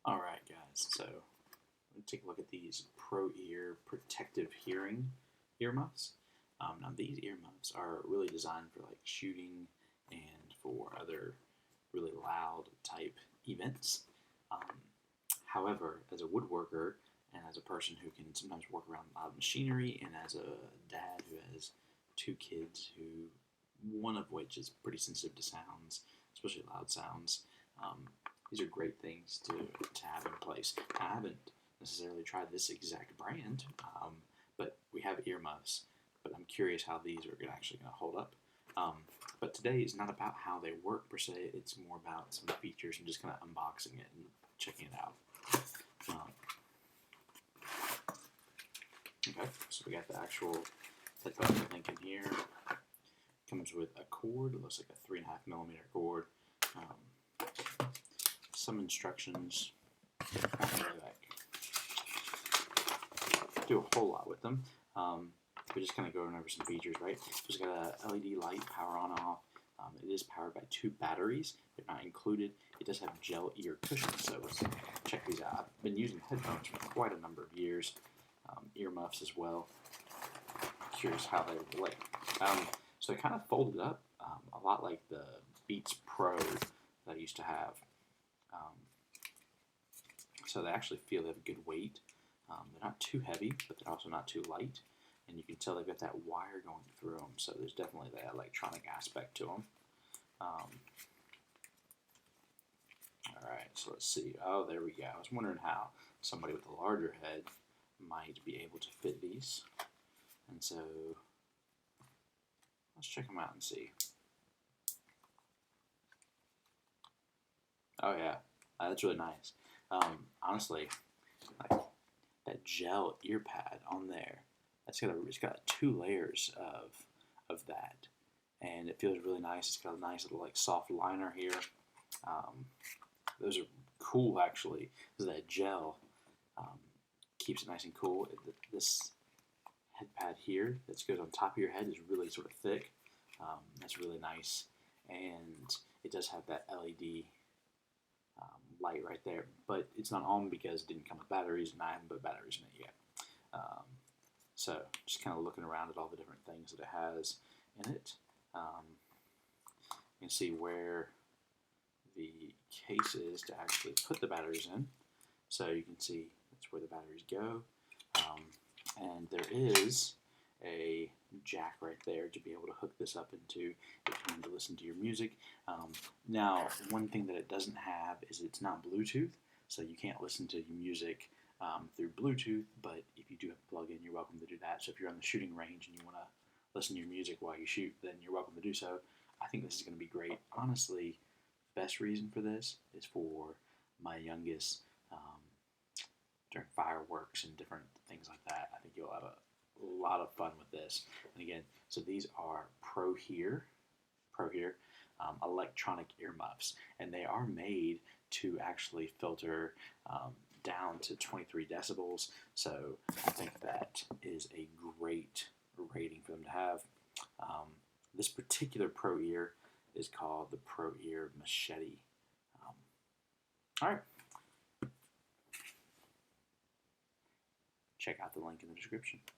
Alright guys, so let's take a look at these PROHEAR protective hearing earmuffs. Now these earmuffs are really designed for like shooting and for other really loud type events. However, as a woodworker and as a person who can sometimes work around loud machinery, and as a dad who has two kids one of which is pretty sensitive to sounds, especially loud sounds, these are great things to have in place. Now, I haven't necessarily tried this exact brand, but we have earmuffs. But I'm curious how these are actually going to hold up. But today is not about how they work per se. It's more about some features and just kind of unboxing it and checking it out. Okay, so we got the actual headphone link in here. Comes with a cord. It looks like a 3.5mm cord. Some instructions. Not really like do a whole lot with them. We're just kind of going over some features, right? So it's got a LED light, power on and off. It is powered by 2 batteries. They're not included. It does have gel ear cushions, so let's check these out. I've been using headphones for quite a number of years. Earmuffs as well. Curious how they look. So they kind of folded up a lot like the Beats Pro that I used to have. So they actually feel they have a good weight. They're not too heavy, but they're also not too light. And you can tell they've got that wire going through them, so there's definitely that electronic aspect to them. Alright, so let's see. Oh, there we go. I was wondering how somebody with a larger head might be able to fit these. And so let's check them out and see. Oh yeah, that's really nice. Honestly, like that gel ear pad on there, it's got 2 layers of that, and it feels really nice. It's got a nice little like soft liner here. Those are cool actually, because that gel keeps it nice and cool. This head pad here that goes on top of your head is really sort of thick. That's really nice, and it does have that LED light right there, but it's not on because it didn't come with batteries, and I haven't put batteries in it yet. So just kind of looking around at all the different things that it has in it. You can see where the case is to actually put the batteries in. So you can see that's where the batteries go. And there is a jack right there to be able to hook this up into if you want to listen to your music. Now, one thing that it doesn't have is it's not Bluetooth, so you can't listen to your music through Bluetooth, but if you do have a plug-in, you're welcome to do that. So if you're on the shooting range and you want to listen to your music while you shoot, then you're welcome to do so. I think this is going to be great. Honestly, best reason for this is for my youngest during fireworks and different things like that. I think you'll have a lot of fun with this. And again, so these are PROHEAR electronic earmuffs, and they are made to actually filter down to 23 decibels. So I think that is a great rating for them to have. This particular PROHEAR is called the PROHEAR Machete. All right. Check out the link in the description.